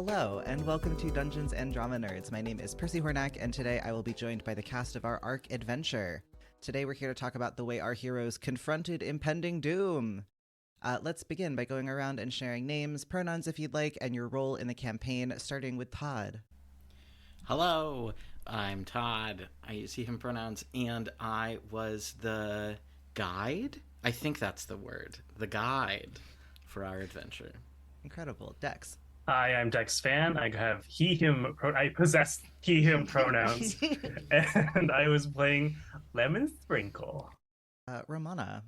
Hello, and welcome to Dungeons and Drama Nerds. My name is Percy Hornak, and today I will be joined by the cast of our ARC adventure. Today we're here to talk about the way our heroes confronted impending doom. Let's begin by going around and sharing names, pronouns if you'd like, and your role in the campaign, starting with Todd. Hello, I'm Todd. I use he, him pronouns, and I was the guide? I think that's the word. The guide for our adventure. Incredible. Dex. Hi, I'm Dex Phan. I have he, him, I possess he, him pronouns, and I was playing Lemon Sprinkle. Romana.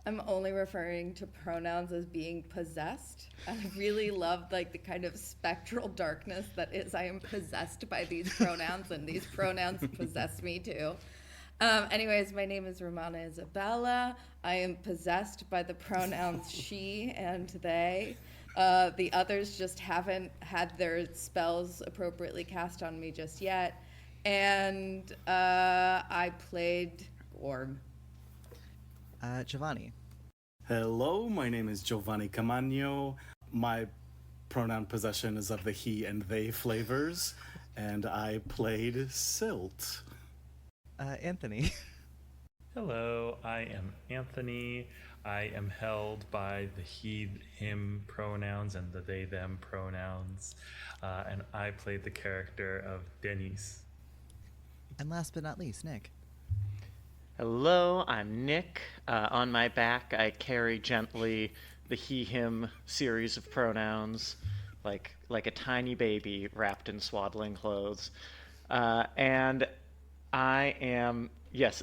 I'm only referring to pronouns as being possessed. I really love the kind of spectral darkness that is I am possessed by these pronouns, and these pronouns possess me too. Anyways, my name is Romana Isabella. I am possessed by the pronouns she and they. The others just haven't had their spells appropriately cast on me just yet. And I played Gorm. Jovane. Hello, my name is Jovane Camaaño. My pronoun possession is of the he and they flavors, and I played Silt. Anthony. Hello, I am Anthony. I am held by the he, him pronouns and the they, them pronouns. And I played the character of Deniz. And last but not least, Nick. Hello, I'm Nick. On my back, I carry gently the he, him series of pronouns, like a tiny baby wrapped in swaddling clothes. And I am, yes,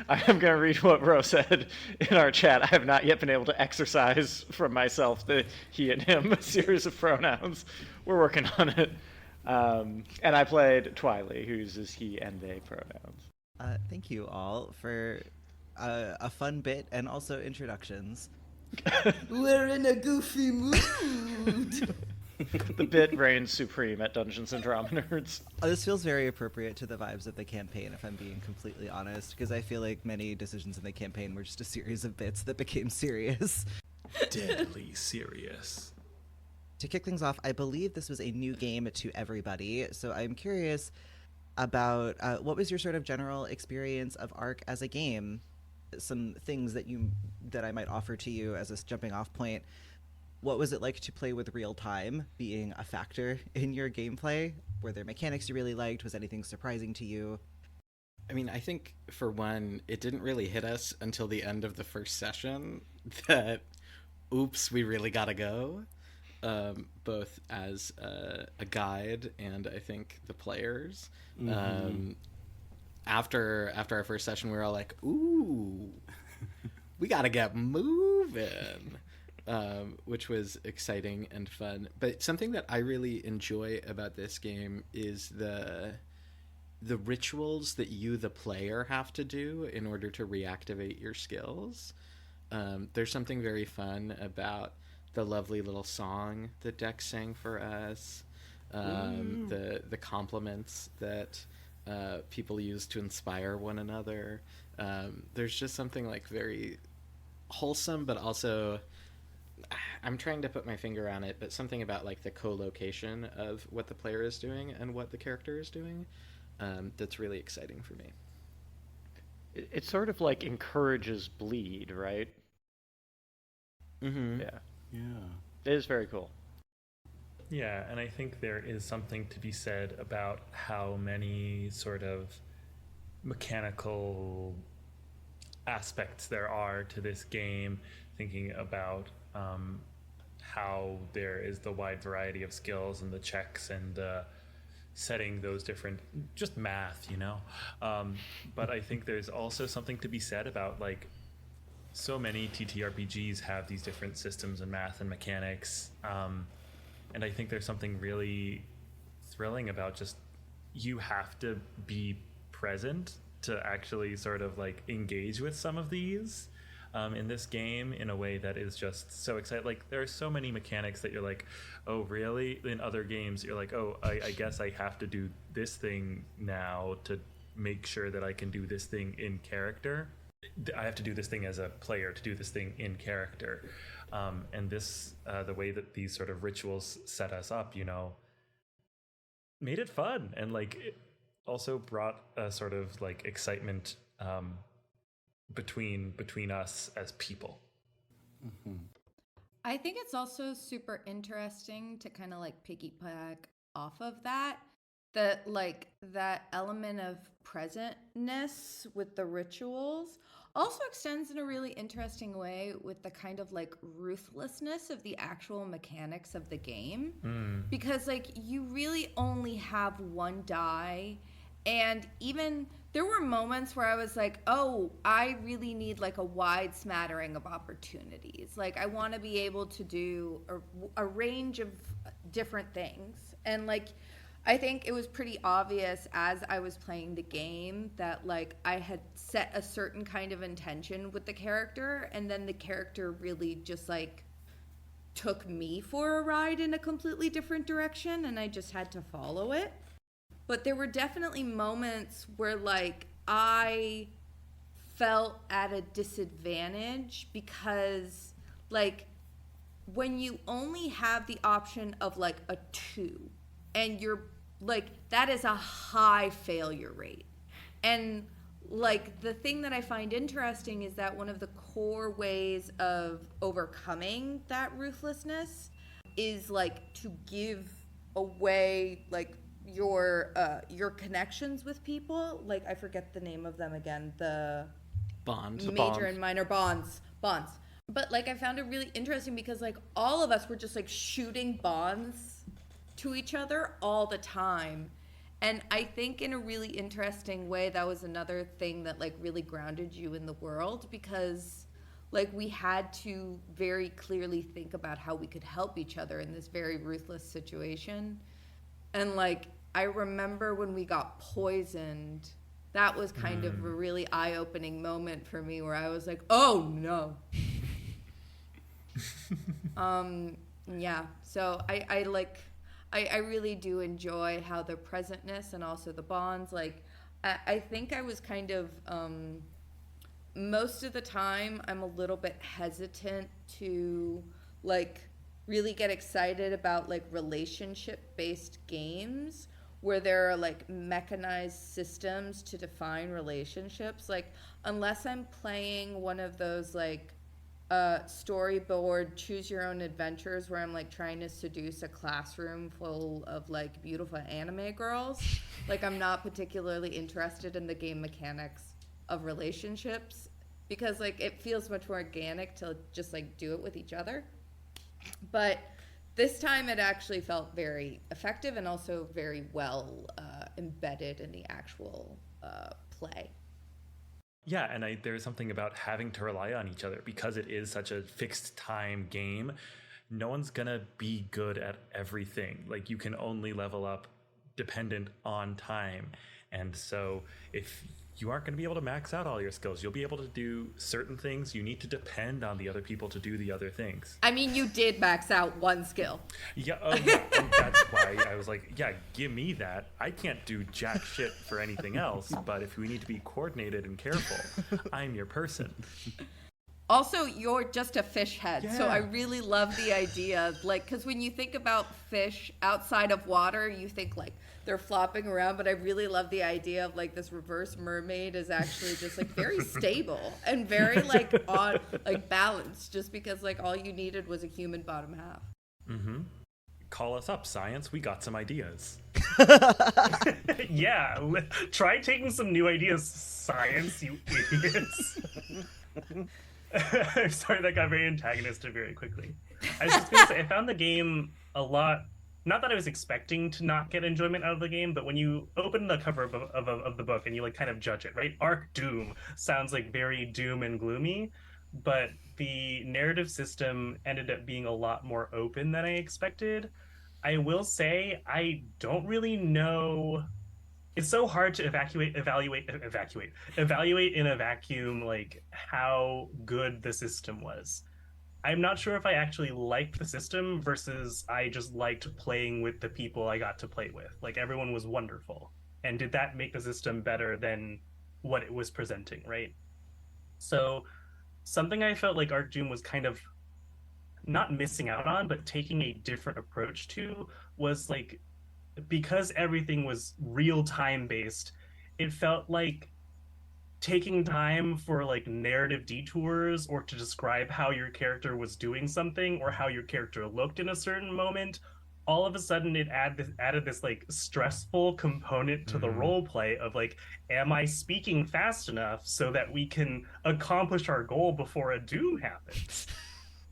I am going to read what Ro said in our chat. I have not yet been able to exercise from myself the he and him series of pronouns. We're working on it. And I played Twili, whose is he and they pronouns. Thank you all for a fun bit and also introductions. We're in a goofy mood. The bit reigns supreme at Dungeons and Drama Nerds. This feels very appropriate to the vibes of the campaign, if I'm being completely honest, because I feel like many decisions in the campaign were just a series of bits that became serious. Deadly serious. To kick things off, I believe this was a new game to everybody, so I'm curious about what was your sort of general experience of ARC as a game? Some things that I might offer to you as a jumping off point. What was it like to play with real time being a factor in your gameplay? Were there mechanics you really liked? Was anything surprising to you? I mean, I think, for one, it didn't really hit us until the end of the first session that, oops, we really gotta go. Both as a guide and I think the players. Mm-hmm. After our first session, we were all like, ooh, we gotta get moving. Which was exciting and fun. But something that I really enjoy about this game is the rituals that you, the player, have to do in order to reactivate your skills. There's something very fun about the lovely little song that Dex sang for us, the compliments that people use to inspire one another. There's just something very wholesome, but also, I'm trying to put my finger on it, but something about the co-location of what the player is doing and what the character is doing, that's really exciting for me. It sort of encourages bleed, right? Mm-hmm. Yeah. Yeah. It is very cool. Yeah, and I think there is something to be said about how many sort of mechanical aspects there are to this game, thinking about how there is the wide variety of skills and the checks and setting those different, just math, but I think there's also something to be said about so many TTRPGs have these different systems and math and mechanics, and I think there's something really thrilling about just you have to be present to actually sort of engage with some of these in this game in a way that is just so exciting. There are so many mechanics that you're oh really? In other games you're oh, I guess I have to do this thing now to make sure that I can do this thing in character. I have to do this thing as a player to do this thing in character. And this, the way that these sort of rituals set us up, made it fun, and like it also brought a sort of like excitement between us as people. Mm-hmm. I think it's also super interesting to kind of like piggyback off of that like that element of presentness with the rituals also extends in a really interesting way with the kind of like ruthlessness of the actual mechanics of the game. Because like you really only have one die, and even there were moments where I was like, oh, I really need like a wide smattering of opportunities. Like I want to be able to do a range of different things. And like I think it was pretty obvious as I was playing the game that like I had set a certain kind of intention with the character, and then the character really just like took me for a ride in a completely different direction, and I just had to follow it. But there were definitely moments where like I felt at a disadvantage because like when you only have the option of like a 2, and you're like, that is a high failure rate. And like the thing that I find interesting is that one of the core ways of overcoming that ruthlessness is like to give away like your connections with people. Like I forget the name of them again, the major and minor bonds. But like I found it really interesting because like all of us were just like shooting bonds to each other all the time. And I think in a really interesting way, that was another thing that like really grounded you in the world, because like we had to very clearly think about how we could help each other in this very ruthless situation. And like I remember when we got poisoned, that was kind of a really eye-opening moment for me where I was like, oh no. Yeah, so I really do enjoy how the presentness and also the bonds, like I think I was kind of most of the time I'm a little bit hesitant to like really get excited about like relationship based games where there are like mechanized systems to define relationships. Like unless I'm playing one of those like storyboard choose your own adventures where I'm like trying to seduce a classroom full of like beautiful anime girls, like I'm not particularly interested in the game mechanics of relationships, because like it feels much more organic to just like do it with each other. But this time it actually felt very effective and also very well embedded in the actual play. Yeah, and there's something about having to rely on each other because it is such a fixed time game. No one's gonna be good at everything. Like you can only level up dependent on time. And so if you aren't going to be able to max out all your skills, you'll be able to do certain things. You need to depend on the other people to do the other things. I mean, you did max out one skill. Yeah, yeah, and that's why I was like, yeah, give me that. I can't do jack shit for anything else, but if we need to be coordinated and careful, I'm your person. Also, you're just a fish head, yeah. So I really love the idea, like, because when you think about fish outside of water, you think, like, they're flopping around, but I really love the idea of, like, this reverse mermaid is actually just, like, very stable and very, like, on, like, balanced, just because, like, all you needed was a human bottom half. Mm-hmm. Call us up, science. We got some ideas. Yeah, try taking some new ideas, science, you idiots. I'm sorry, that got very antagonistic very quickly. I was just going to say, I found the game a lot, not that I was expecting to not get enjoyment out of the game, but when you open the cover of the book and you like kind of judge it, right? Arc Doom sounds like very doom and gloomy, but the narrative system ended up being a lot more open than I expected. I will say, I don't really know. It's so hard to evaluate in a vacuum, like how good the system was. I'm not sure if I actually liked the system versus I just liked playing with the people I got to play with. Like everyone was wonderful. And did that make the system better than what it was presenting, right? So something I felt like Arc Doom was kind of not missing out on, but taking a different approach to was like, because everything was real time based, it felt like taking time for like narrative detours or to describe how your character was doing something or how your character looked in a certain moment. All of a sudden it added this like stressful component to the role play of like, am I speaking fast enough so that we can accomplish our goal before a doom happens?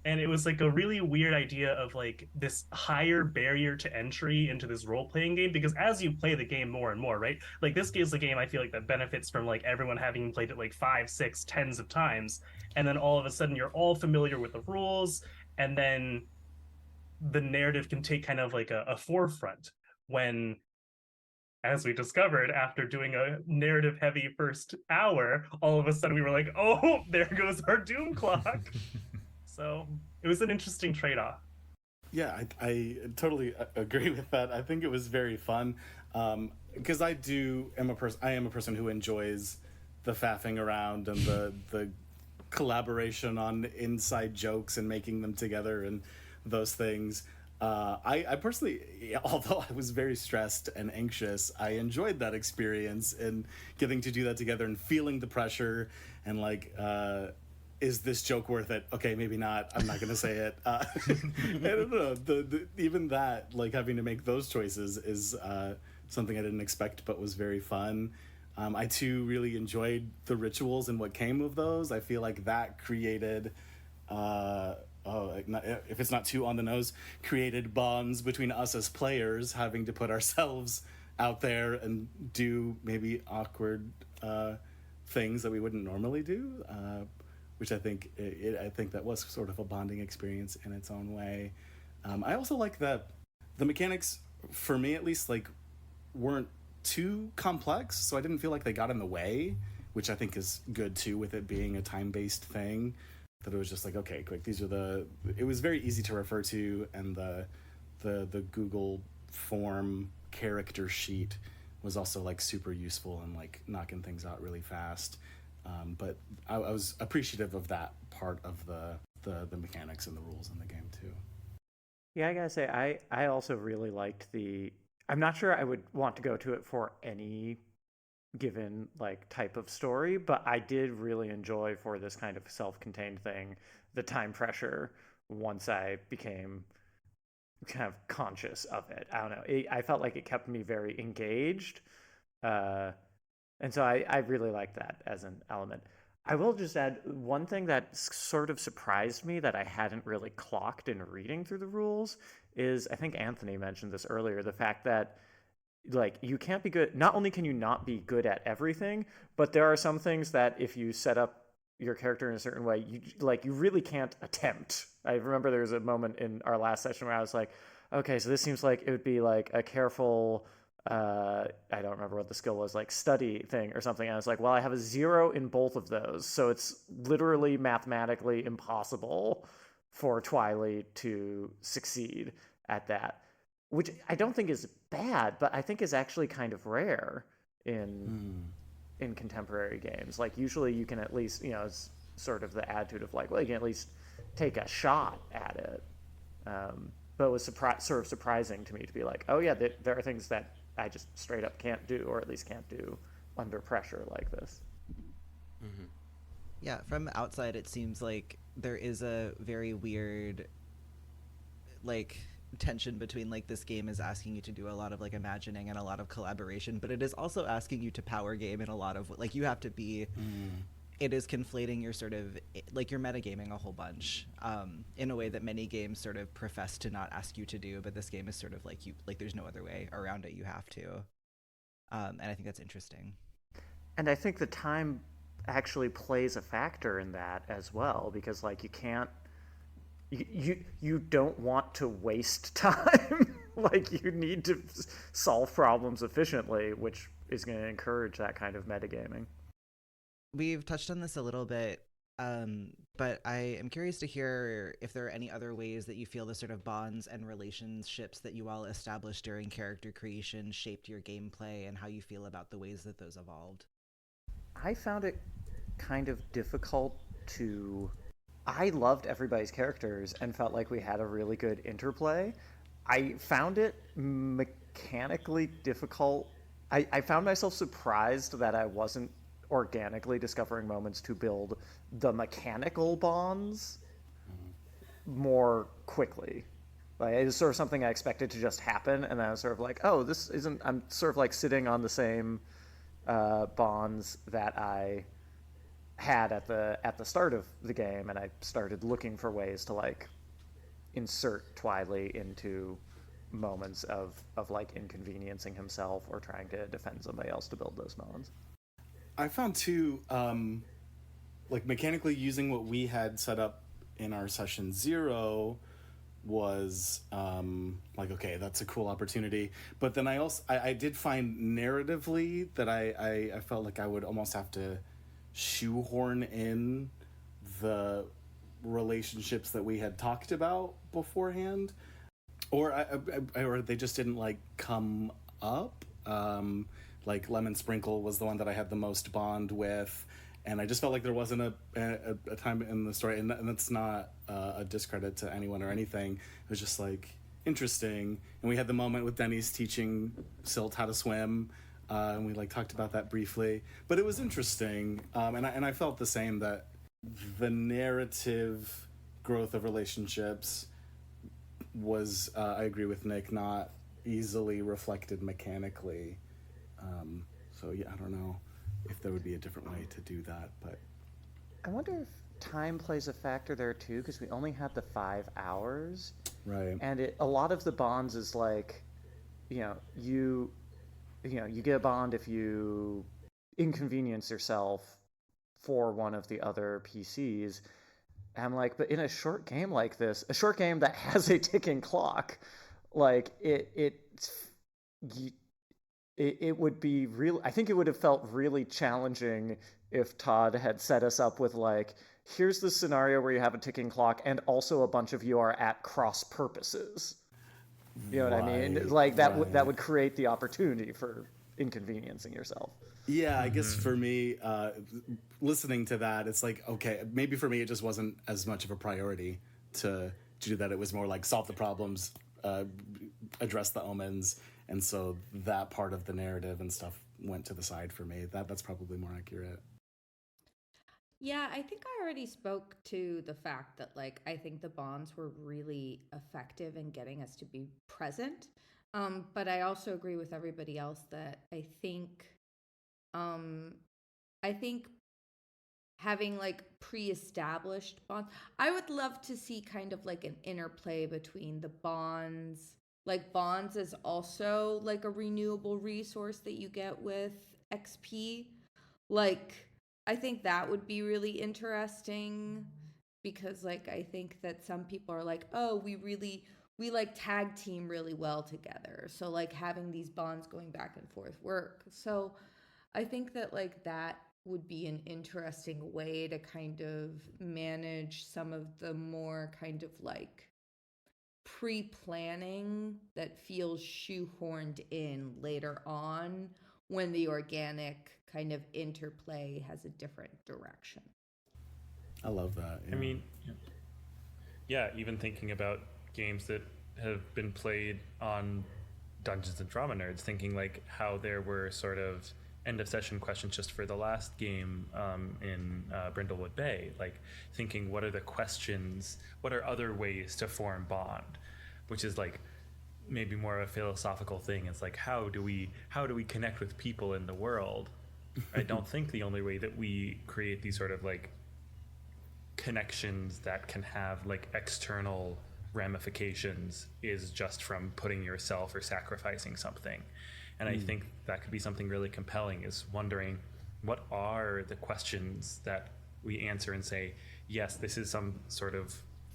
And it was like a really weird idea of like this higher barrier to entry into this role-playing game, because as you play the game more and more, right, like this is a game I feel like that benefits from like everyone having played it like 5, 6, 10s of times, and then all of a sudden you're all familiar with the rules, and then the narrative can take kind of like a forefront when, as we discovered after doing a narrative heavy first hour, all of a sudden we were like, oh, there goes our doom clock. So it was an interesting trade-off. Yeah, I totally agree with that. I think it was very fun because I am a person who enjoys the faffing around and the collaboration on inside jokes and making them together and those things. I personally, although I was very stressed and anxious, I enjoyed that experience and getting to do that together and feeling the pressure and like, is this joke worth it? Okay, maybe not. I'm not going to say it. I don't know. Even that, like having to make those choices is something I didn't expect, but was very fun. I too really enjoyed the rituals and what came of those. I feel like that created, if it's not too on the nose, created bonds between us as players, having to put ourselves out there and do maybe awkward things that we wouldn't normally do. Which I think that was sort of a bonding experience in its own way. I also like that the mechanics, for me at least, like weren't too complex, so I didn't feel like they got in the way, which I think is good too with it being a time-based thing. That it was just like, okay, quick, these are it was very easy to refer to, and the Google form character sheet was also like super useful and like knocking things out really fast. But I was appreciative of that part of the mechanics and the rules in the game too. Yeah, I gotta say, I also really liked I'm not sure I would want to go to it for any given like type of story, but I did really enjoy, for this kind of self-contained thing, the time pressure once I became kind of conscious of it. I don't know. I felt like it kept me very engaged. And so I really like that as an element. I will just add one thing that sort of surprised me that I hadn't really clocked in reading through the rules is, I think Anthony mentioned this earlier, the fact that like you can't be good. Not only can you not be good at everything, but there are some things that if you set up your character in a certain way, you really can't attempt. I remember there was a moment in our last session where I was like, okay, so this seems like it would be like a careful I don't remember what the skill was, like study thing or something. And I was like, well, I have a 0 in both of those, so it's literally mathematically impossible for Twili to succeed at that, which I don't think is bad, but I think is actually kind of rare in contemporary games. Like usually you can at least, it's sort of the attitude of like, well, you can at least take a shot at it. But it was sort of surprising to me to be like, oh yeah, there are things that I just straight up can't do, or at least can't do under pressure like this. Mm-hmm. Yeah, from outside it seems like there is a very weird like tension between like this game is asking you to do a lot of like imagining and a lot of collaboration, but it is also asking you to power game in a lot of like you have to be it is conflating your sort of like you're metagaming a whole bunch in a way that many games sort of profess to not ask you to do, but this game is sort of like there's no other way around it, you have to, and I think that's interesting. And I think the time actually plays a factor in that as well, because like you don't want to waste time. Like you need to solve problems efficiently, which is going to encourage that kind of metagaming. We've touched on this a little bit, but I am curious to hear if there are any other ways that you feel the sort of bonds and relationships that you all established during character creation shaped your gameplay, and how you feel about the ways that those evolved. I found it kind of difficult to... I loved everybody's characters and felt like we had a really good interplay. I found it mechanically difficult. I found myself surprised that I wasn't organically discovering moments to build the mechanical bonds more quickly. Like, it was sort of something I expected to just happen, and then I was sort of like, oh, this isn't... I'm sort of like sitting on the same bonds that I had at the start of the game, and I started looking for ways to like insert Twili into moments of like inconveniencing himself or trying to defend somebody else to build those bonds. I found too, like mechanically using what we had set up in our session 0 was like, okay, that's a cool opportunity. But then I did find narratively that I felt like I would almost have to shoehorn in the relationships that we had talked about beforehand, or they just didn't like come up. Like Lemon Sprinkle was the one that I had the most bond with, and I just felt like there wasn't a time in the story, and that's not a discredit to anyone or anything. It was just like interesting, and we had the moment with Deniz teaching Silt how to swim, and we like talked about that briefly. But it was interesting, and I felt the same, that the narrative growth of relationships was, I agree with Nick, not easily reflected mechanically. So yeah, I don't know if there would be a different way to do that, but I wonder if time plays a factor there too, because we only had the 5 hours, right? And a lot of the bonds is like, you get a bond if you inconvenience yourself for one of the other PCs. And I'm like, but in a short game like this, a short game that has a ticking clock, like it would be real. I think it would have felt really challenging if Todd had set us up with like, here's the scenario where you have a ticking clock and also a bunch of you are at cross purposes. You know what I mean? Like that would create the opportunity for inconveniencing yourself. Yeah, I guess for me, listening to that, it's like, okay, maybe for me it just wasn't as much of a priority to do that. It was more like solve the problems, address the omens, and so that part of the narrative and stuff went to the side for me. That's probably more accurate. Yeah, I think I already spoke to the fact that like I think the bonds were really effective in getting us to be present. But I also agree with everybody else that I think having like pre-established bonds, I would love to see kind of like an interplay between the bonds. Like bonds is also like a renewable resource that you get with XP. Like I think that would be really interesting, because like I think that some people are like, oh, we like tag team really well together. So like having these bonds going back and forth work. So I think that like that would be an interesting way to kind of manage some of the more kind of like pre-planning that feels shoehorned in later on when the organic kind of interplay has a different direction. I love that. Yeah. I mean, yeah, even thinking about games that have been played on Dungeons and Drama Nerds, thinking like how there were sort of end of session questions just for the last game in Brindlewood Bay, like thinking what are the questions, what are other ways to form bond, which is like maybe more of a philosophical thing. It's like how do we connect with people in the world? I don't think the only way that we create these sort of like connections that can have like external ramifications is just from putting yourself or sacrificing something. And I think that could be something really compelling, is wondering what are the questions that we answer and say, yes, this is some sort of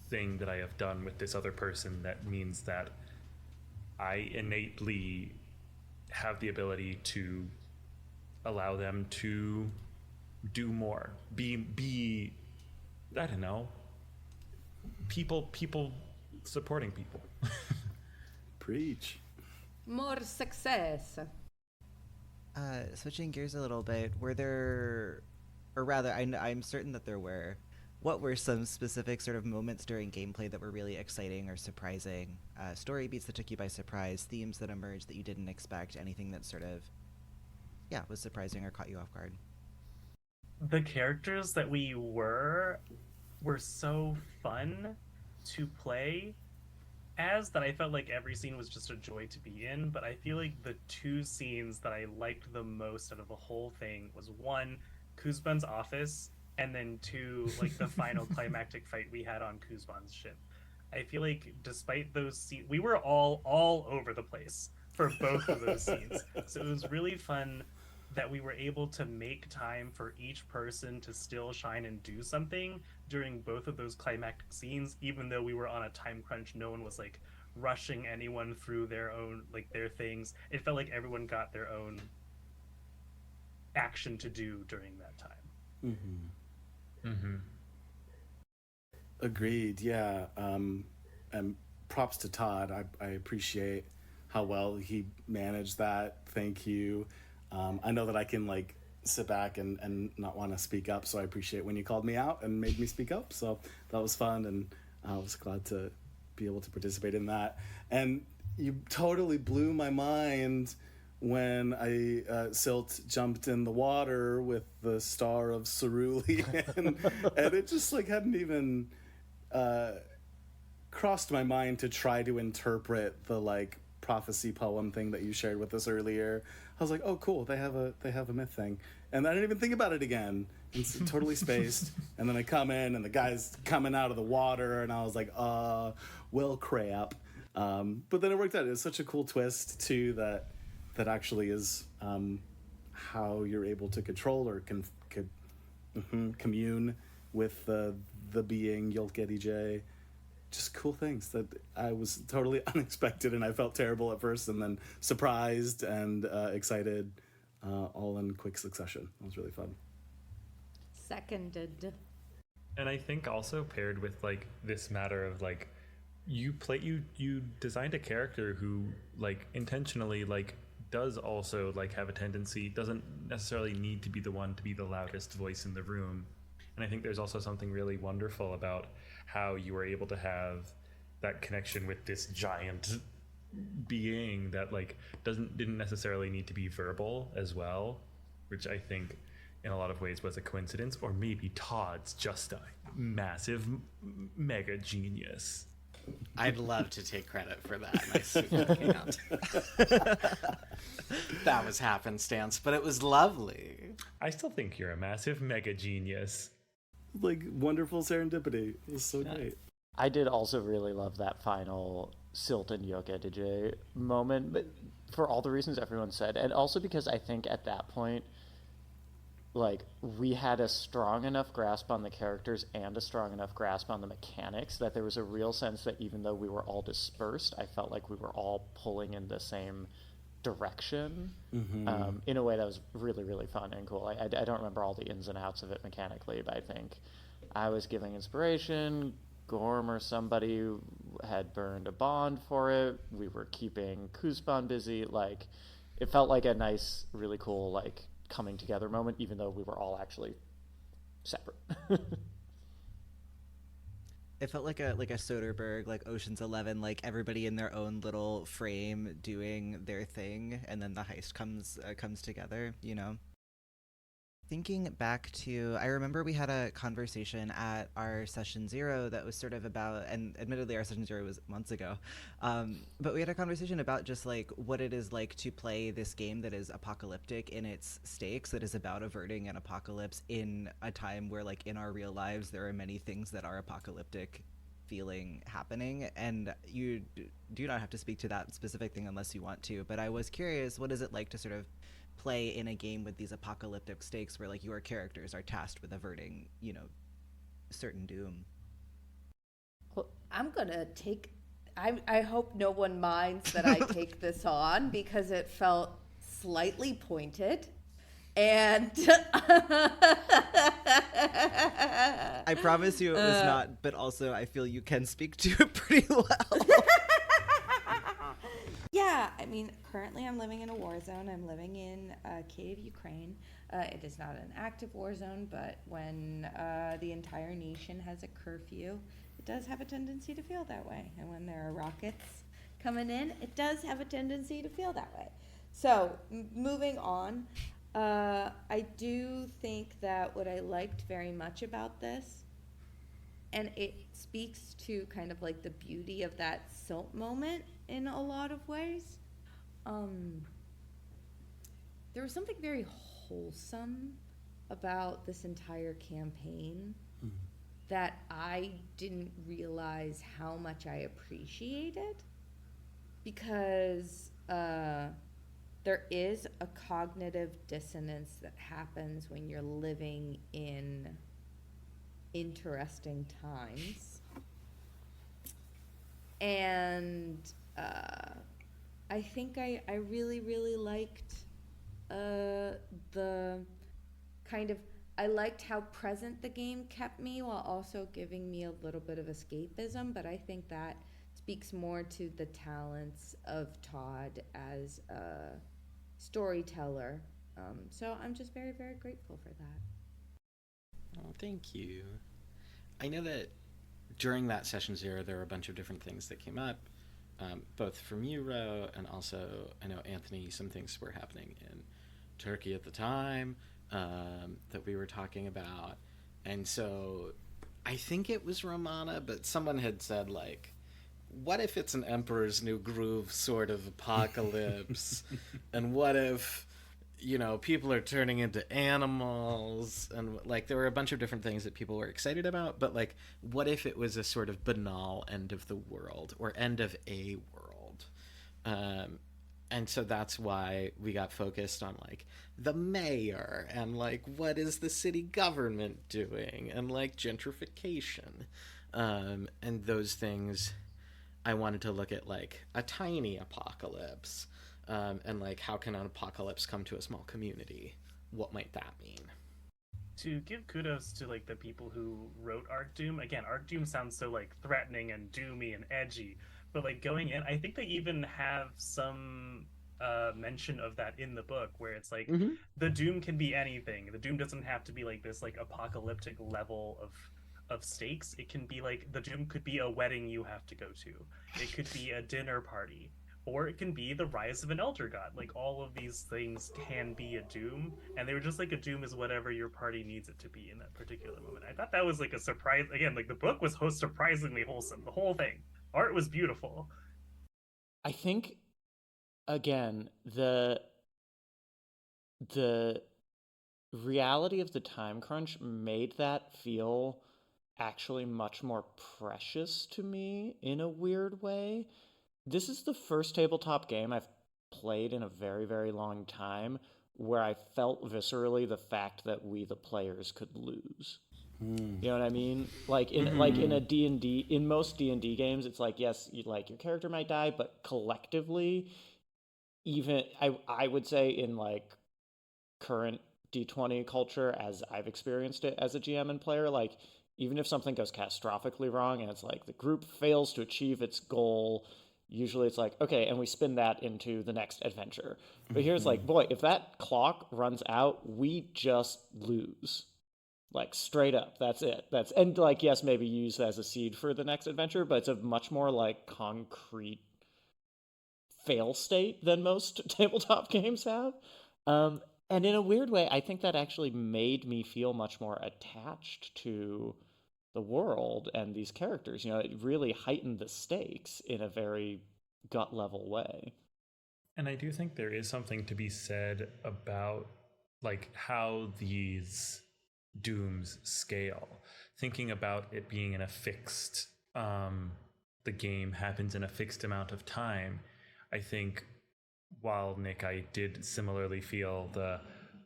thing that I have done with this other person that means that I innately have the ability to allow them to do more, be I don't know, people supporting people. Preach. More success. Switching gears a little bit, were there or rather, I'm certain that there were. What were some specific sort of moments during gameplay that were really exciting or surprising? Story beats that took you by surprise, themes that emerged that you didn't expect, anything that sort of, was surprising or caught you off guard? The characters that we were so fun to play as that I felt like every scene was just a joy to be in. But I feel like the two scenes that I liked the most out of the whole thing was, one, Kuzban's office, and then two, like the final climactic fight we had on Kuzban's ship. I feel like despite those scenes, we were all over the place for both of those scenes. So it was really fun that we were able to make time for each person to still shine and do something during both of those climactic scenes, even though we were on a time crunch. No one was like rushing anyone through their own, like their things. It felt like everyone got their own action to do during that time. Agreed. Yeah. And props to Todd. I appreciate how well he managed that. Thank you. I know that I can like sit back and not want to speak up, so I appreciate when you called me out and made me speak up. So that was fun, and I was glad to be able to participate in that. And you totally blew my mind when Silt jumped in the water with the star of Cerulean, and it just like hadn't even crossed my mind to try to interpret the like prophecy poem thing that you shared with us earlier. I was like, oh cool, they have a myth thing, and I didn't even think about it again. It's totally spaced. And then I come in and the guy's coming out of the water, and I was like, well crap. But then it worked out. It was such a cool twist too that actually is how you're able to control or commune with the being Yolk-J. Just cool things that I was totally unexpected, and I felt terrible at first, and then surprised and excited, all in quick succession. It was really fun. Seconded. And I think also paired with like this matter of like you designed a character who like intentionally like does also like have a tendency, doesn't necessarily need to be the one to be the loudest voice in the room. And I think there's also something really wonderful about how you were able to have that connection with this giant being that like didn't necessarily need to be verbal as well, which I think in a lot of ways was a coincidence, or maybe Todd's just a massive mega genius. I'd love to take credit for that. I certainly can't. That was happenstance, but it was lovely. I still think you're a massive mega genius. Like wonderful serendipity. It was so great. I did also really love that final Silt and Yolk-J moment, but for all the reasons everyone said, and also because I think at that point, like, we had a strong enough grasp on the characters and a strong enough grasp on the mechanics that there was a real sense that even though we were all dispersed, I felt like we were all pulling in the same direction, in a way that was really, really fun and cool. I don't remember all the ins and outs of it mechanically, but I think I was giving inspiration. Gorm or somebody had burned a bond for it. We were keeping Kuzban busy. Like, it felt like a nice, really cool, like, coming together moment, even though we were all actually separate. It felt like a Soderbergh, like Ocean's 11, like everybody in their own little frame doing their thing, and then the heist comes together, you know? Thinking back to, I remember we had a conversation at our session 0 that was sort of about, and admittedly our session 0 was months ago, but we had a conversation about just like what it is like to play this game that is apocalyptic in its stakes, that is about averting an apocalypse in a time where like in our real lives there are many things that are apocalyptic feeling happening, and you do not have to speak to that specific thing unless you want to, but I was curious, what is it like to sort of play in a game with these apocalyptic stakes where like your characters are tasked with averting, you know, certain doom? Well, I'm gonna take, I hope no one minds that I take this on because it felt slightly pointed, and I promise you it was not, but also I feel you can speak to it pretty well. yeah, I mean, currently I'm living in a war zone. I'm living in Kiev, Ukraine. It is not an active war zone, but when the entire nation has a curfew, it does have a tendency to feel that way. And when there are rockets coming in, it does have a tendency to feel that way. So, moving on, I do think that what I liked very much about this, and it speaks to kind of like the beauty of that Silt moment in a lot of ways, there was something very wholesome about this entire campaign that I didn't realize how much I appreciated, because there is a cognitive dissonance that happens when you're living in interesting times. And I think I really, really liked the kind of, I liked how present the game kept me while also giving me a little bit of escapism, but I think that speaks more to the talents of Todd as a storyteller. So I'm just very, very grateful for that. Oh, thank you. I know that during that session 0, there were a bunch of different things that came up, both from you, Ro, and also, I know, Anthony, some things were happening in Turkey at the time that we were talking about. And so I think it was Romana, but someone had said, like, what if it's an Emperor's New Groove sort of apocalypse? And what if, you know, people are turning into animals? And, like, there were a bunch of different things that people were excited about, but, like, what if it was a sort of banal end of the world, or end of a world? And so that's why we got focused on, like, the mayor, and, like, what is the city government doing, and, like, gentrification. And those things, I wanted to look at, like, a tiny apocalypse, and, like, how can an apocalypse come to a small community? What might that mean? To give kudos to, like, the people who wrote Arc Doom. Again, Arc Doom sounds so, like, threatening and doomy and edgy, but, like, going in, I think they even have some mention of that in the book, where it's like, the Doom can be anything. The Doom doesn't have to be, like, this, like, apocalyptic level of stakes. It can be, like, the Doom could be a wedding you have to go to. It could be a dinner party. Or it can be the rise of an elder god. Like, all of these things can be a Doom, and they were just like, a Doom is whatever your party needs it to be in that particular moment. I thought that was, like, a surprise. Again, like, the book was surprisingly wholesome. The whole thing. Art was beautiful. I think, again, the reality of the time crunch made that feel actually much more precious to me in a weird way. This is the first tabletop game I've played in a very, very long time where I felt viscerally the fact that we, the players, could lose. You know what I mean? Like in a D&D, in most D&D games, it's like, yes, like your character might die, but collectively, even I would say in like current D20 culture, as I've experienced it as a GM and player, like even if something goes catastrophically wrong and it's like the group fails to achieve its goal, usually it's like, okay, and we spin that into the next adventure. But here's like, boy, if that clock runs out, we just lose. Like, straight up, that's it. And like, yes, maybe use as a seed for the next adventure, but it's a much more like concrete fail state than most tabletop games have. And in a weird way, I think that actually made me feel much more attached to the world and these characters. You know, it really heightened the stakes in a very gut level way. And I do think there is something to be said about like how these dooms scale. Thinking about it being in a fixed, the game happens in a fixed amount of time. I think while Nick, I did similarly feel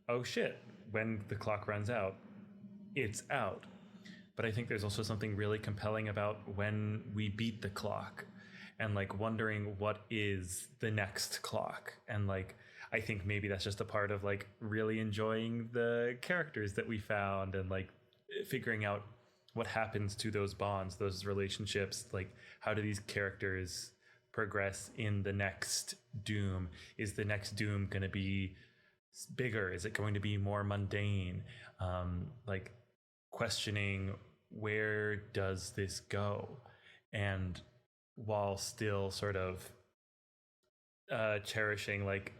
oh shit, when the clock runs out, it's out. But I think there's also something really compelling about when we beat the clock and like wondering what is the next clock. And like, I think maybe that's just a part of like really enjoying the characters that we found and like figuring out what happens to those bonds, those relationships. Like, how do these characters progress in the next Doom? Is the next Doom going to be bigger? Is it going to be more mundane? Like questioning, where does this go? And while still sort of cherishing like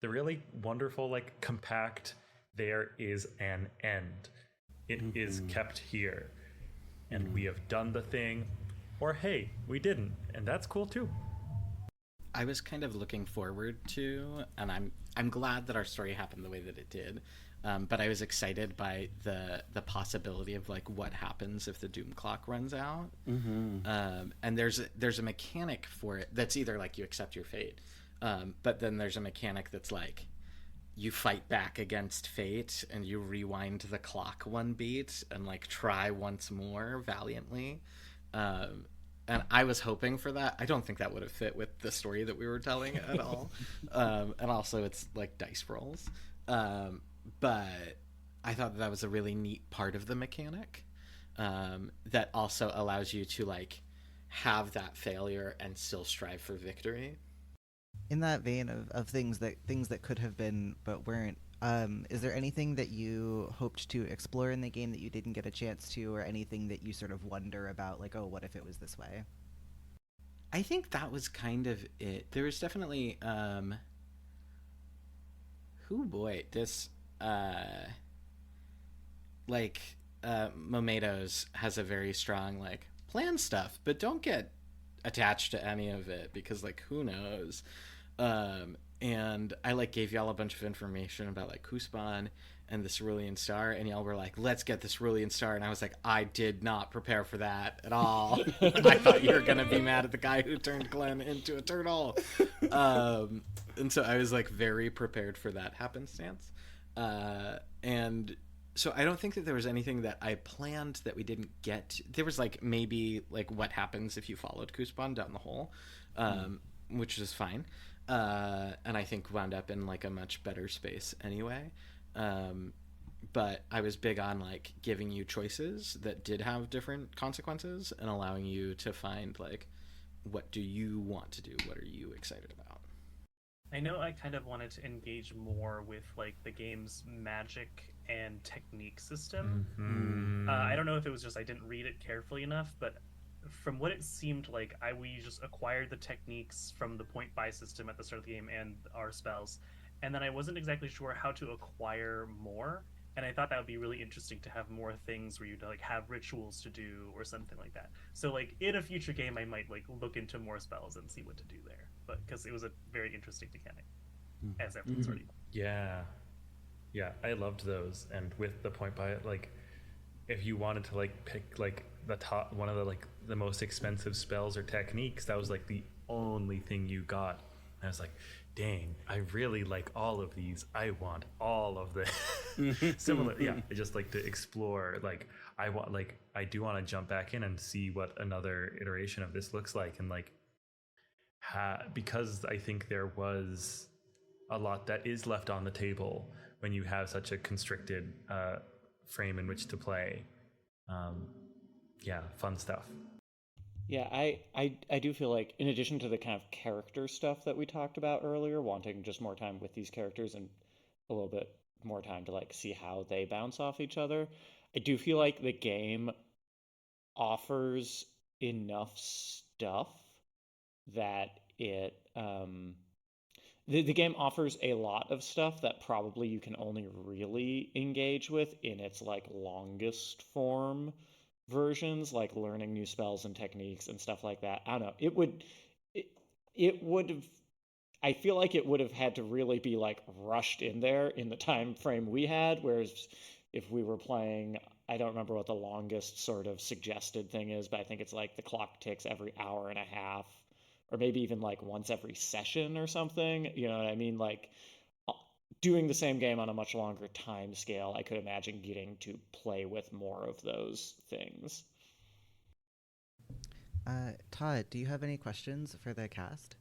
the really wonderful, like compact, there is an end. It is kept here. And we have done the thing, or hey, we didn't. And that's cool too. I was kind of looking forward to, and I'm glad that our story happened the way that it did. But I was excited by the possibility of like what happens if the doom clock runs out. And there's a mechanic for it that's either like you accept your fate, but then there's a mechanic that's like you fight back against fate and you rewind the clock one beat and like try once more valiantly. And I was hoping for that. I don't think that would have fit with the story that we were telling at all. And also it's like dice rolls. But I thought that was a really neat part of the mechanic, that also allows you to like have that failure and still strive for victory. In that vein of things that could have been but weren't, is there anything that you hoped to explore in the game that you didn't get a chance to, or anything that you sort of wonder about, like, oh, what if it was this way? I think that was kind of it. There was definitely Momados has a very strong like plan stuff, but don't get attached to any of it because like who knows. And I like gave y'all a bunch of information about like Kuspan and the Cerulean Star, and y'all were like, let's get the Cerulean Star, and I was like, I did not prepare for that at all. I thought you were gonna be mad at the guy who turned Glenn into a turtle. And so I was like very prepared for that happenstance. And so I don't think that there was anything that I planned that we didn't get. There was like maybe like what happens if you followed Kuspan down the hole, which is fine. And I think wound up in like a much better space anyway. But I was big on like giving you choices that did have different consequences and allowing you to find like, what do you want to do? What are you excited about? I know I kind of wanted to engage more with like the game's magic and technique system. I don't know if it was just I didn't read it carefully enough, but from what it seemed like, we just acquired the techniques from the point buy system at the start of the game and our spells, and then I wasn't exactly sure how to acquire more. And I thought that would be really interesting to have more things where you'd like have rituals to do or something like that. So like in a future game, I might like look into more spells and see what to do there. But because it was a very interesting mechanic, as everyone's already. Yeah, I loved those. And with the point buy, like if you wanted to like pick like the top one of the like the most expensive spells or techniques, that was like the only thing you got. And I was like, dang, I really like all of these. I want all of them. Similar, I just like to explore. Like I do want to jump back in and see what another iteration of this looks like, and like because I think there was a lot that is left on the table when you have such a constricted frame in which to play. Fun stuff. Yeah, I do feel like, in addition to the kind of character stuff that we talked about earlier, wanting just more time with these characters and a little bit more time to like see how they bounce off each other, I do feel like the game offers enough stuff that it the game offers a lot of stuff that probably you can only really engage with in its like longest form versions, like learning new spells and techniques and stuff like that. I don't know. It would have, I feel like it would have had to really be like rushed in there in the time frame we had, whereas if we were playing, I don't remember what the longest sort of suggested thing is, but I think it's like the clock ticks every hour and a half, or maybe even like once every session or something. You know what I mean? Like doing the same game on a much longer time scale, I could imagine getting to play with more of those things. Todd, do you have any questions for the cast?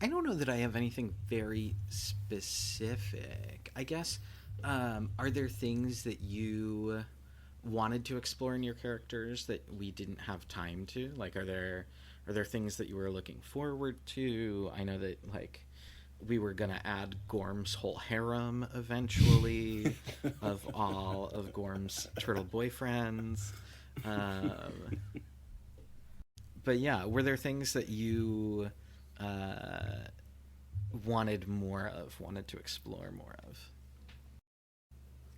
I don't know that I have anything very specific. I guess, are there things that you wanted to explore in your characters that we didn't have time to? Like, are there Are there things that you were looking forward to? I know that like we were gonna add Gorm's whole harem eventually of all of Gorm's turtle boyfriends. But yeah, were there things that you wanted to explore more of?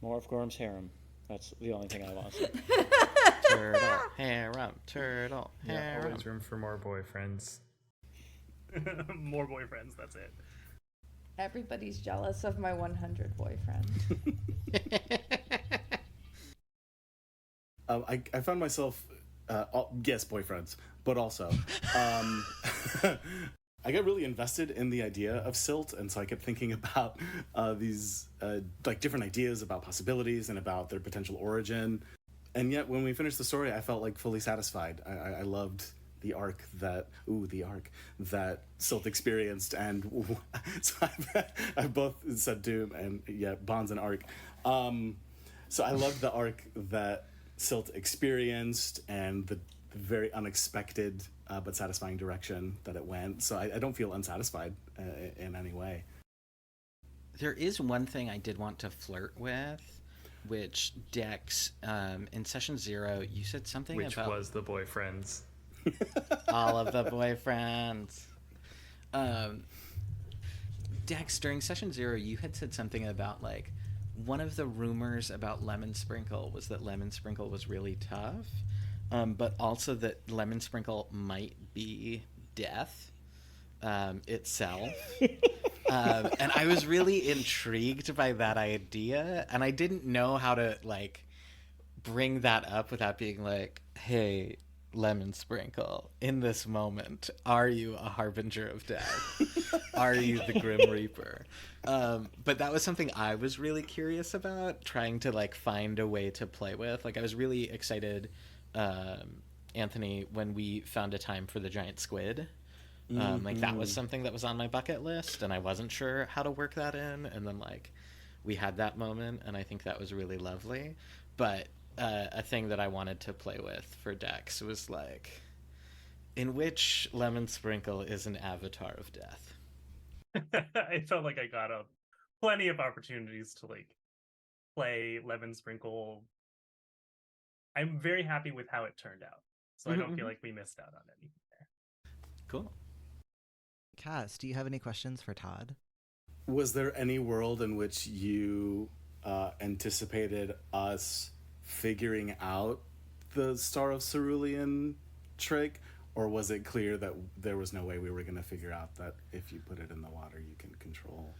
More of Gorm's harem. That's the only thing I want to see. Turtle harem, turtle Yeah, harem. always room for more boyfriends. More boyfriends, that's it. Everybody's jealous of my 100 boyfriend. I found myself, yes, boyfriends, but also, I got really invested in the idea of Silt, and so I kept thinking about these like different ideas about possibilities and about their potential origin. And yet, when we finished the story, I felt like fully satisfied. I loved the arc that Silt experienced, and so I've both said Doom and Bond's an arc. So I loved the arc that Silt experienced and the very unexpected but satisfying direction that it went. So I don't feel unsatisfied in any way. There is one thing I did want to flirt with, which Dex, in session 0, you said something Which about... was the boyfriends. all of the boyfriends. Dex, during session 0, you had said something about, like, one of the rumors about Lemon Sprinkle was that Lemon Sprinkle was really tough, but also that Lemon Sprinkle might be death itself. And I was really intrigued by that idea, and I didn't know how to, like, bring that up without being like, hey, Lemon Sprinkle, in this moment, are you a harbinger of death? Are you the Grim Reaper? But that was something I was really curious about, trying to like find a way to play with. Like I was really excited, Anthony, when we found a time for the giant squid. Like that was something that was on my bucket list, and I wasn't sure how to work that in. And then like we had that moment, and I think that was really lovely. But a thing that I wanted to play with for Dex was like, in which Lemon Sprinkle is an avatar of death. I felt like I got plenty of opportunities to like play Lemon Sprinkle. I'm very happy with how it turned out, so I don't feel like we missed out on anything there. Cool. Cass, do you have any questions for Todd? Was there any world in which you anticipated us figuring out the Star of Cerulean trick, or was it clear that there was no way we were going to figure out that if you put it in the water you can control?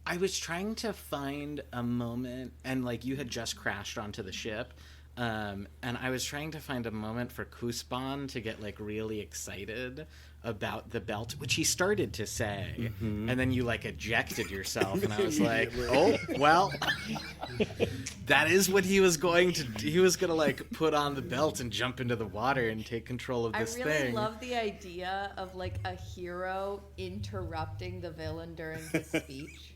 I was trying to find a moment, and like you had just crashed onto the ship, and I was trying to find a moment for Kuspan to get like really excited about the belt, which he started to say, and then you like ejected yourself, and I was like, oh well, that is what he was going to do. He was gonna like put on the belt and jump into the water and take control of this I really thing. love the idea of like a hero interrupting the villain during his speech.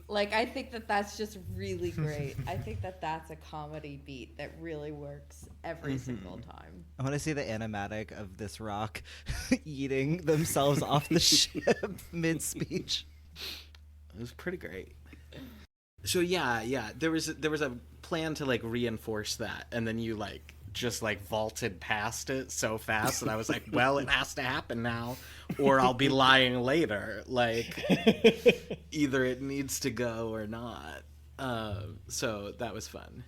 Like, I think that that's just really great. I think that that's a comedy beat that really works every single time. I want to see the animatic of this rock eating themselves off the ship mid-speech. It was pretty great. So yeah, there was a plan to like reinforce that, and then you like just like vaulted past it so fast that I was like, well, it has to happen now, or I'll be lying later. Like, either it needs to go or not. So that was fun.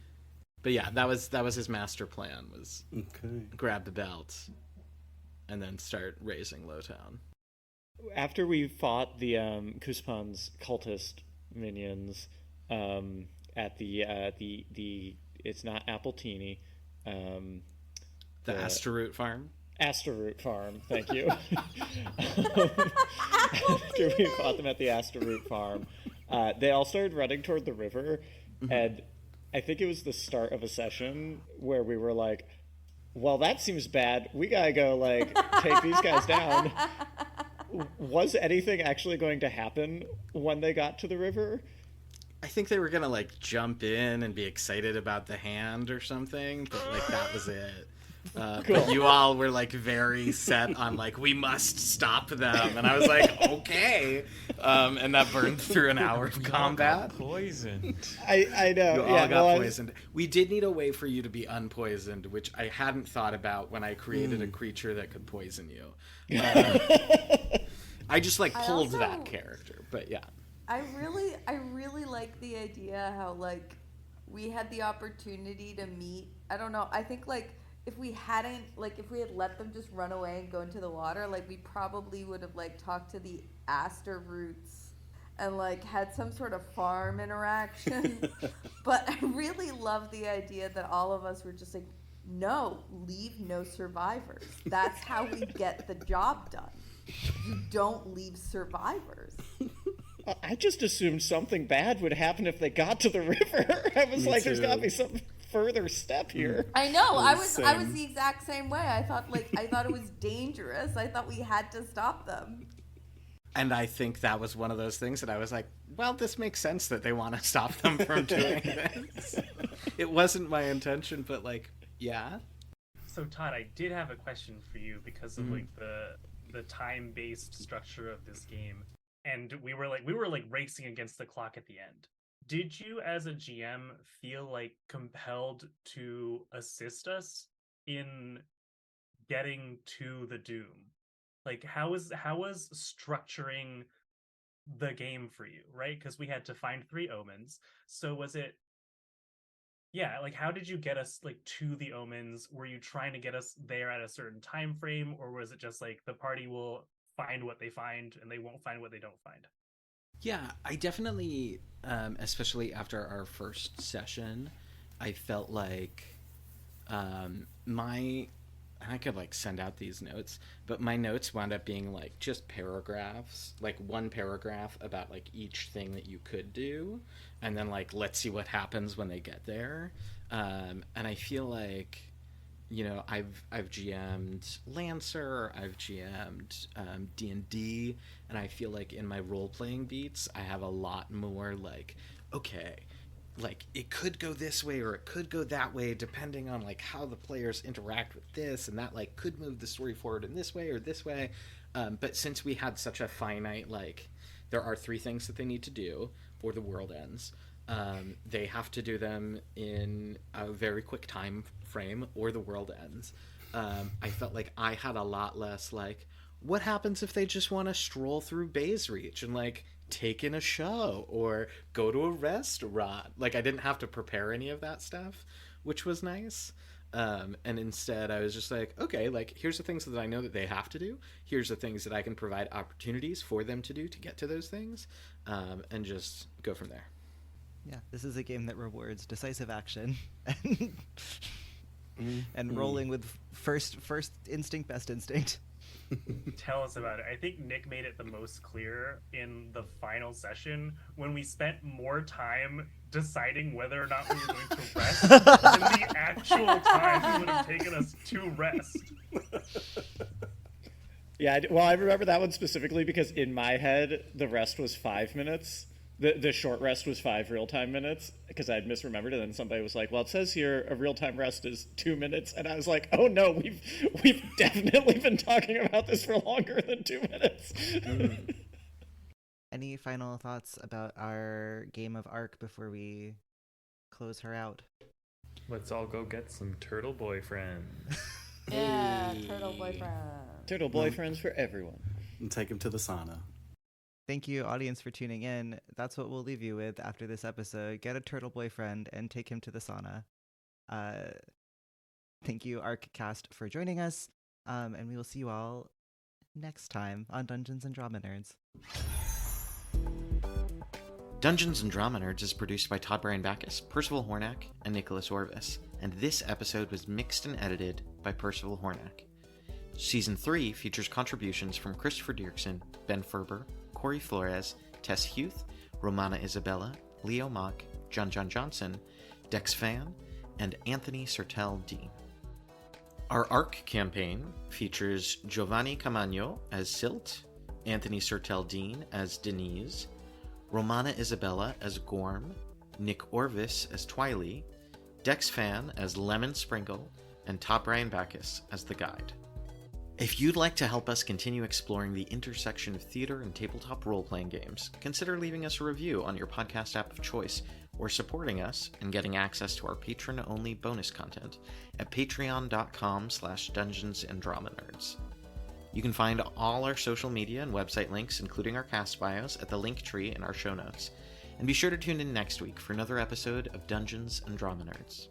But yeah, that was his master plan, was grab the belt and then start raising Lowtown. After we fought the Kuspan's cultist minions at the it's not Appletini, The Asteroot Farm? Asteroot Farm, thank you. After we fought them at the Asteroot Farm, they all started running toward the river, and I think it was the start of a session where we were like, well, that seems bad. We gotta go, like, take these guys down. Was anything actually going to happen when they got to the river? I think they were gonna like jump in and be excited about the hand or something, but like that was it. But you all were like very set on like, we must stop them, and I was like, okay. And that burned through an hour of combat. Poisoned. I know. You all got poisoned. We did need a way for you to be unpoisoned, which I hadn't thought about when I created a creature that could poison you. I just like pulled that character, but yeah. I really like the idea how like we had the opportunity to meet. I don't know. I think like if we had let them just run away and go into the water, like we probably would have like talked to the aster roots and like had some sort of farm interaction. But I really love the idea that all of us were just like, no, leave no survivors. That's how we get the job done. You don't leave survivors. I just assumed something bad would happen if they got to the river. I was like, there's got to be some further step here. I know. I was the exact same way. I thought it was dangerous. I thought we had to stop them. And I think that was one of those things that I was like, well, this makes sense that they want to stop them from doing this. It wasn't my intention, but like, yeah. So Todd, I did have a question for you because of like the time-based structure of this game. And we were like racing against the clock at the end. Did you, as a GM, feel like compelled to assist us in getting to the doom? Like, how was structuring the game for you, right? Because we had to find 3 omens. So was it? Yeah, like how did you get us like to the omens? Were you trying to get us there at a certain time frame, or was it just like the party will find what they find and they won't find what they don't find? Yeah, I definitely, especially after our first session, I felt like I could like send out these notes, but my notes wound up being like just paragraphs, like one paragraph about like each thing that you could do, and then like let's see what happens when they get there. And I feel like, you know, I've GM'd Lancer, I've GM'd D&D, and I feel like in my role-playing beats, I have a lot more like, okay, like it could go this way or it could go that way depending on like how the players interact with this, and that like could move the story forward in this way or this way. But since we had such a finite, like there are 3 things that they need to do or the world ends, they have to do them in a very quick time frame or the world ends. I felt like I had a lot less like, what happens if they just want to stroll through Bay's Reach and like take in a show or go to a restaurant? Like I didn't have to prepare any of that stuff, which was nice. And instead I was just like, okay, like here's the things that I know that they have to do, here's the things that I can provide opportunities for them to do to get to those things, and just go from there. Yeah, this is a game that rewards decisive action and rolling with first instinct, best instinct. Tell us about it. I think Nick made it the most clear in the final session when we spent more time deciding whether or not we were going to rest than the actual time it would have taken us to rest. Yeah, well, I remember that one specifically because in my head, the rest was 5 minutes. The short rest was 5 real-time minutes because I'd misremembered it, and then somebody was like, well, it says here a real-time rest is 2 minutes, and I was like, oh no, we've definitely been talking about this for longer than 2 minutes. Any final thoughts about our game of Ark before we close her out? Let's all go get some turtle boyfriends. Yeah, turtle boyfriend. Turtle boyfriends for everyone. And take him to the sauna. Thank you, audience, for tuning in. That's what we'll leave you with after this episode. Get a turtle boyfriend and take him to the sauna. Thank you, ArcCast, for joining us. And we will see you all next time on Dungeons & Drama Nerds. Dungeons & Drama Nerds is produced by Todd Brian Backus, Percival Hornak, and Nicholas Orvis. And this episode was mixed and edited by Percival Hornak. Season 3 features contributions from Christopher Diercksen, Ben Ferber, Kory Flores, Tess Huth, Romana Isabella, Leo Mock, Jon Jon Johnson, Dex Phan, and Anthony Sertel Dean. Our Arc campaign features Jovane Camaaño as Silt, Anthony Sertel Dean as Deniz, Romana Isabella as Gorm, Nick Orvis as Twili, Dex Phan as Lemon Sprinkle, and Todd Brian Backus as the guide. If you'd like to help us continue exploring the intersection of theater and tabletop role-playing games, consider leaving us a review on your podcast app of choice, or supporting us and getting access to our patron-only bonus content at patreon.com/Dungeons and Drama Nerds. You can find all our social media and website links, including our cast bios, at the link tree in our show notes. And be sure to tune in next week for another episode of Dungeons and Drama Nerds.